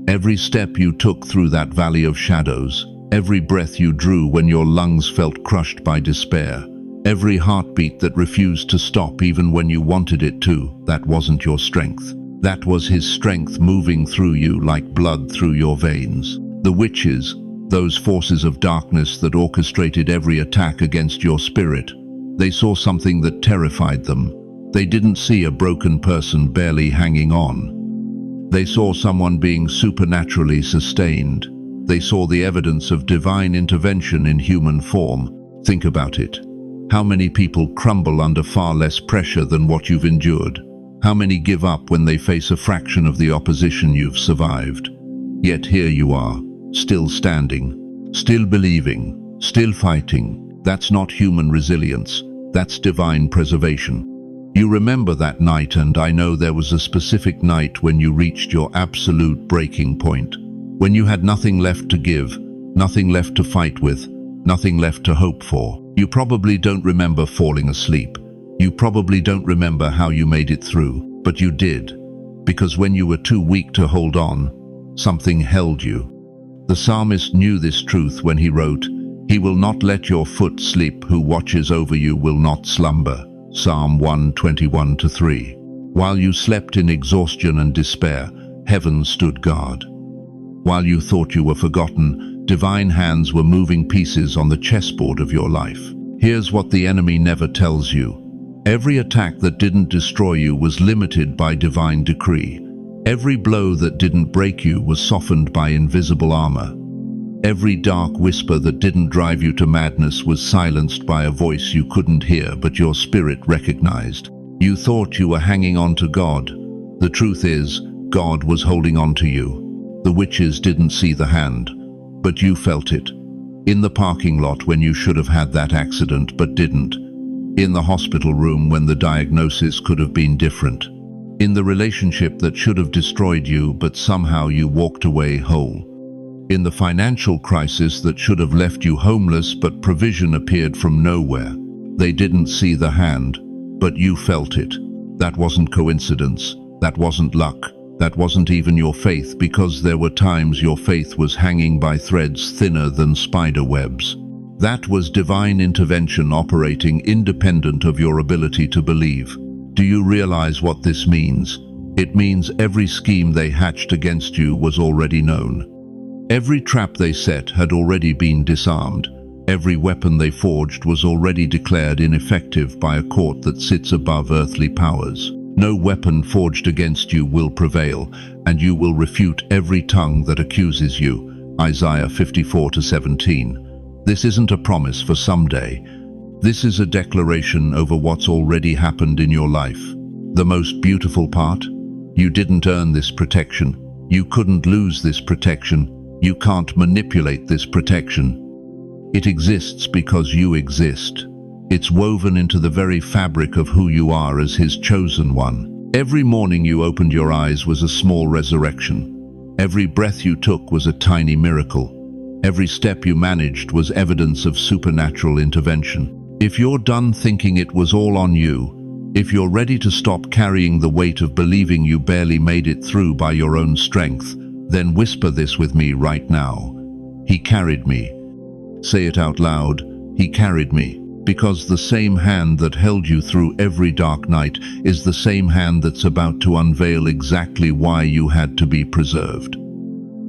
Every step you took through that valley of shadows, every breath you drew when your lungs felt crushed by despair, every heartbeat that refused to stop even when you wanted it to, that wasn't your strength. That was His strength moving through you like blood through your veins. The witches, those forces of darkness that orchestrated every attack against your spirit, they saw something that terrified them. They didn't see a broken person barely hanging on. They saw someone being supernaturally sustained. They saw the evidence of divine intervention in human form. Think about it. How many people crumble under far less pressure than what you've endured? How many give up when they face a fraction of the opposition you've survived? Yet here you are, still standing, still believing, still fighting. That's not human resilience. That's divine preservation. You remember that night, and I know there was a specific night when you reached your absolute breaking point, when you had nothing left to give, nothing left to fight with, nothing left to hope for. You probably don't remember falling asleep. You probably don't remember how you made it through, but you did, because when you were too weak to hold on, something held you. The psalmist knew this truth when he wrote, "He will not let your foot slip, who watches over you will not slumber." Psalm 121:3. While you slept in exhaustion and despair, heaven stood guard. While you thought you were forgotten, divine hands were moving pieces on the chessboard of your life. Here's what the enemy never tells you. Every attack that didn't destroy you was limited by divine decree. Every blow that didn't break you was softened by invisible armor. Every dark whisper that didn't drive you to madness was silenced by a voice you couldn't hear but your spirit recognized. You thought you were hanging on to God. The truth is, God was holding on to you. The witches didn't see the hand, but you felt it. In the parking lot when you should have had that accident but didn't. In the hospital room when the diagnosis could have been different. In the relationship that should have destroyed you but somehow you walked away whole. In the financial crisis that should have left you homeless but provision appeared from nowhere. They didn't see the hand, but you felt it. That wasn't coincidence. That wasn't luck. That wasn't even your faith, because there were times your faith was hanging by threads thinner than spider webs. That was divine intervention operating independent of your ability to believe. Do you realize what this means? It means every scheme they hatched against you was already known. Every trap they set had already been disarmed. Every weapon they forged was already declared ineffective by a court that sits above earthly powers. No weapon forged against you will prevail, and you will refute every tongue that accuses you. Isaiah 54:17. This isn't a promise for someday. This is a declaration over what's already happened in your life. The most beautiful part? You didn't earn this protection. You couldn't lose this protection. You can't manipulate this protection. It exists because you exist. It's woven into the very fabric of who you are as His chosen one. Every morning you opened your eyes was a small resurrection. Every breath you took was a tiny miracle. Every step you managed was evidence of supernatural intervention. If you're done thinking it was all on you, if you're ready to stop carrying the weight of believing you barely made it through by your own strength, then whisper this with me right now. He carried me. Say it out loud. He carried me. Because the same hand that held you through every dark night is the same hand that's about to unveil exactly why you had to be preserved.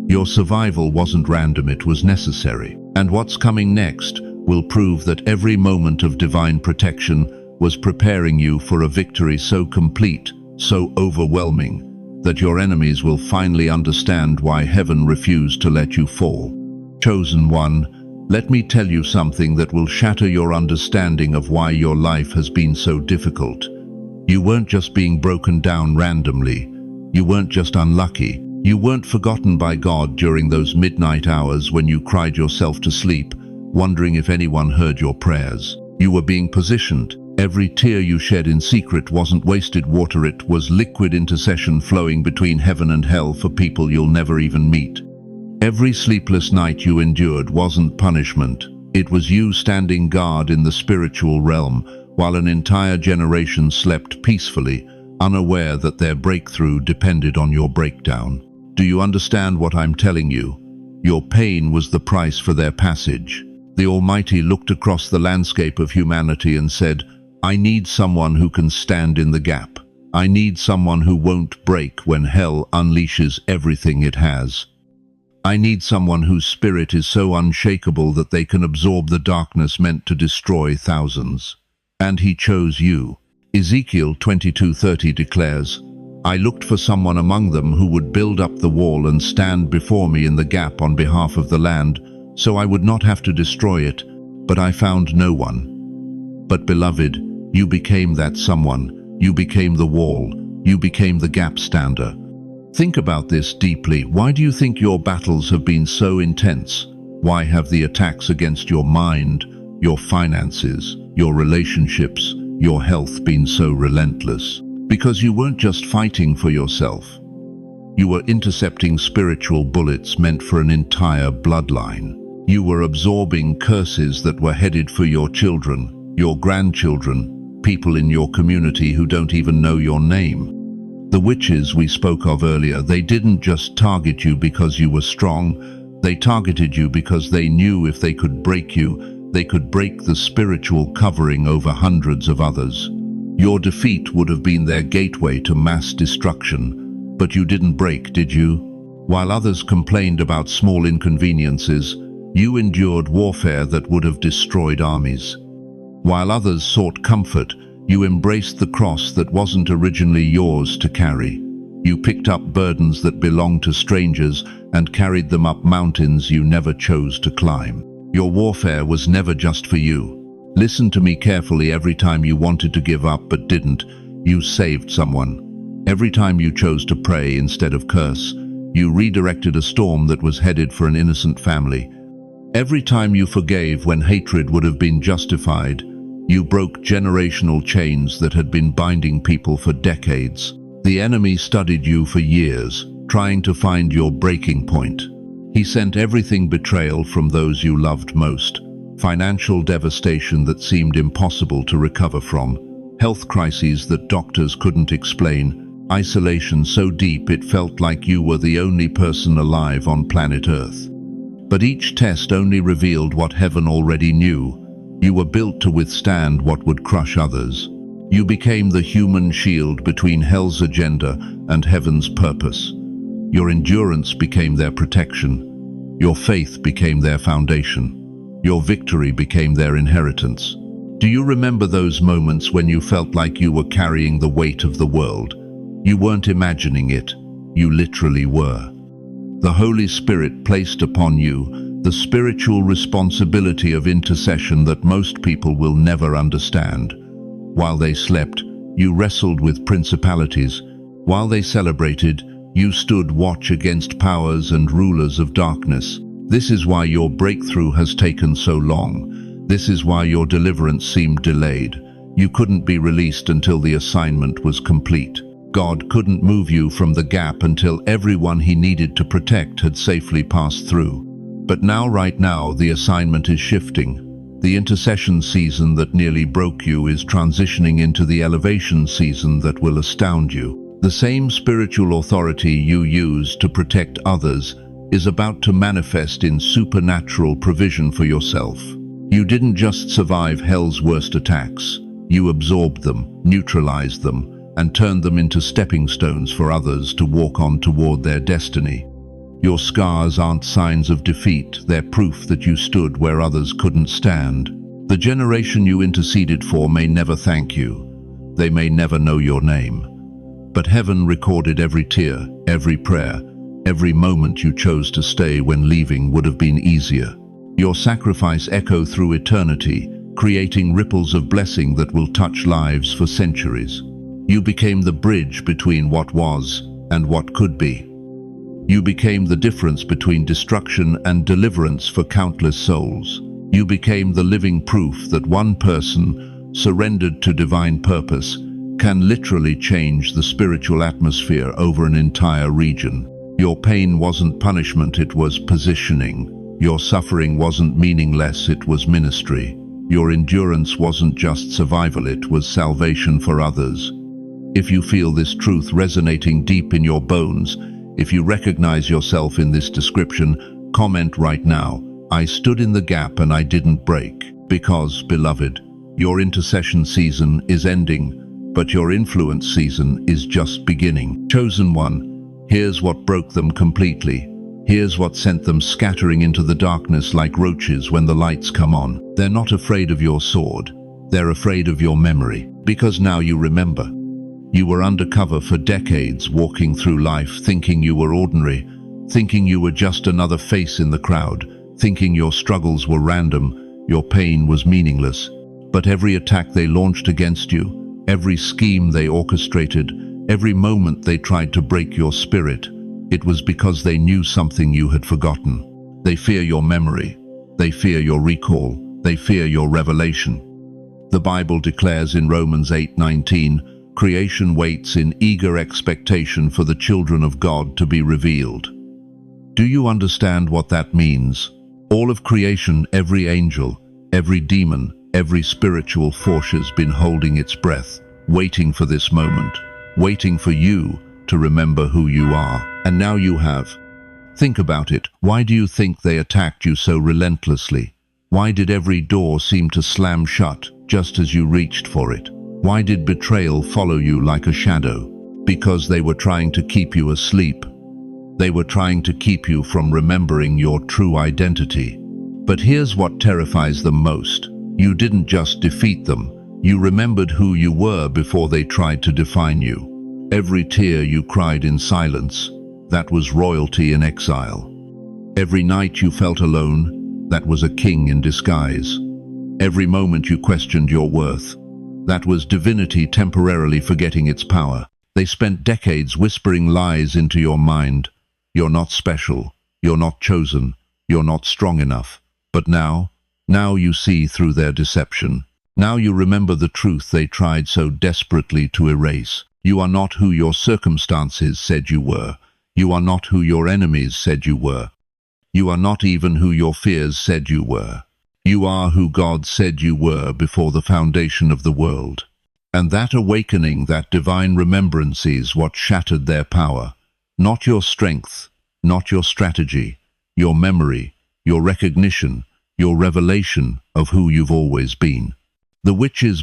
Your survival wasn't random, it was necessary. And what's coming next will prove that every moment of divine protection was preparing you for a victory so complete, so overwhelming, that your enemies will finally understand why heaven refused to let you fall. Chosen one, let me tell you something that will shatter your understanding of why your life has been so difficult. You weren't just being broken down randomly. You weren't just unlucky. You weren't forgotten by God during those midnight hours when you cried yourself to sleep, wondering if anyone heard your prayers. You were being positioned. Every tear you shed in secret wasn't wasted water, it was liquid intercession flowing between heaven and hell for people you'll never even meet. Every sleepless night you endured wasn't punishment. It was you standing guard in the spiritual realm, while an entire generation slept peacefully, unaware that their breakthrough depended on your breakdown. Do you understand what I'm telling you? Your pain was the price for their passage. The Almighty looked across the landscape of humanity and said, I need someone who can stand in the gap. I need someone who won't break when hell unleashes everything it has. I need someone whose spirit is so unshakable that they can absorb the darkness meant to destroy thousands. And He chose you. Ezekiel 22:30 declares, I looked for someone among them who would build up the wall and stand before me in the gap on behalf of the land, so I would not have to destroy it, but I found no one. But beloved, you became that someone. You became the wall. You became the gap stander. Think about this deeply. Why do you think your battles have been so intense? Why have the attacks against your mind, your finances, your relationships, your health been so relentless? Because you weren't just fighting for yourself. You were intercepting spiritual bullets meant for an entire bloodline. You were absorbing curses that were headed for your children, your grandchildren, people in your community who don't even know your name. The witches we spoke of earlier, they didn't just target you because you were strong. They targeted you because they knew if they could break you, they could break the spiritual covering over hundreds of others. Your defeat would have been their gateway to mass destruction. But you didn't break, did you? While others complained about small inconveniences, you endured warfare that would have destroyed armies. While others sought comfort, you embraced the cross that wasn't originally yours to carry. You picked up burdens that belonged to strangers and carried them up mountains you never chose to climb. Your warfare was never just for you. Listen to me carefully. Every time you wanted to give up but didn't, you saved someone. Every time you chose to pray instead of curse, you redirected a storm that was headed for an innocent family. Every time you forgave when hatred would have been justified, you broke generational chains that had been binding people for decades. The enemy studied you for years, trying to find your breaking point. He sent everything: betrayal from those you loved most, financial devastation that seemed impossible to recover from, health crises that doctors couldn't explain, isolation so deep it felt like you were the only person alive on planet Earth. But each test only revealed what heaven already knew. You were built to withstand what would crush others. You became the human shield between hell's agenda and heaven's purpose. Your endurance became their protection. Your faith became their foundation. Your victory became their inheritance. Do you remember those moments when you felt like you were carrying the weight of the world? You weren't imagining it. You literally were. The Holy Spirit placed upon you the spiritual responsibility of intercession that most people will never understand. While they slept, you wrestled with principalities. While they celebrated, you stood watch against powers and rulers of darkness. This is why your breakthrough has taken so long. This is why your deliverance seemed delayed. You couldn't be released until the assignment was complete. God couldn't move you from the gap until everyone he needed to protect had safely passed through. But now, right now, the assignment is shifting. The intercession season that nearly broke you is transitioning into the elevation season that will astound you. The same spiritual authority you used to protect others is about to manifest in supernatural provision for yourself. You didn't just survive hell's worst attacks. You absorbed them, neutralized them, and turned them into stepping stones for others to walk on toward their destiny. Your scars aren't signs of defeat, they're proof that you stood where others couldn't stand. The generation you interceded for may never thank you. They may never know your name. But heaven recorded every tear, every prayer, every moment you chose to stay when leaving would have been easier. Your sacrifice echoed through eternity, creating ripples of blessing that will touch lives for centuries. You became the bridge between what was and what could be. You became the difference between destruction and deliverance for countless souls. You became the living proof that one person, surrendered to divine purpose, can literally change the spiritual atmosphere over an entire region. Your pain wasn't punishment, it was positioning. Your suffering wasn't meaningless, it was ministry. Your endurance wasn't just survival, it was salvation for others. If you feel this truth resonating deep in your bones, if you recognize yourself in this description, comment right now, "I stood in the gap and I didn't break." Because, beloved, your intercession season is ending, but your influence season is just beginning. Chosen one, here's what broke them completely. Here's what sent them scattering into the darkness like roaches when the lights come on. They're not afraid of your sword. They're afraid of your memory. Because now you remember. You were undercover for decades, walking through life thinking you were ordinary, thinking you were just another face in the crowd, thinking your struggles were random, your pain was meaningless. But every attack they launched against you, every scheme they orchestrated, every moment they tried to break your spirit, it was because they knew something you had forgotten. They fear your memory. They fear your recall. They fear your revelation. The Bible declares in Romans 8:19, creation waits in eager expectation for the children of God to be revealed. Do you understand what that means? All of creation, every angel, every demon, every spiritual force has been holding its breath, waiting for this moment, waiting for you to remember who you are. And now you have. Think about it. Why do you think they attacked you so relentlessly? Why did every door seem to slam shut just as you reached for it? Why did betrayal follow you like a shadow? Because they were trying to keep you asleep. They were trying to keep you from remembering your true identity. But here's what terrifies them most. You didn't just defeat them. You remembered who you were before they tried to define you. Every tear you cried in silence, that was royalty in exile. Every night you felt alone, that was a king in disguise. Every moment you questioned your worth, that was divinity temporarily forgetting its power. They spent decades whispering lies into your mind. You're not special, you're not chosen, you're not strong enough. But now you see through their deception. Now you remember the truth they tried so desperately to erase. You are not who your circumstances said you were. You are not who your enemies said you were. You are not even who your fears said you were. You are who God said you were before the foundation of the world. And that awakening, that divine remembrance is what shattered their power. Not your strength, not your strategy, your memory, your recognition, your revelation of who you've always been. The witches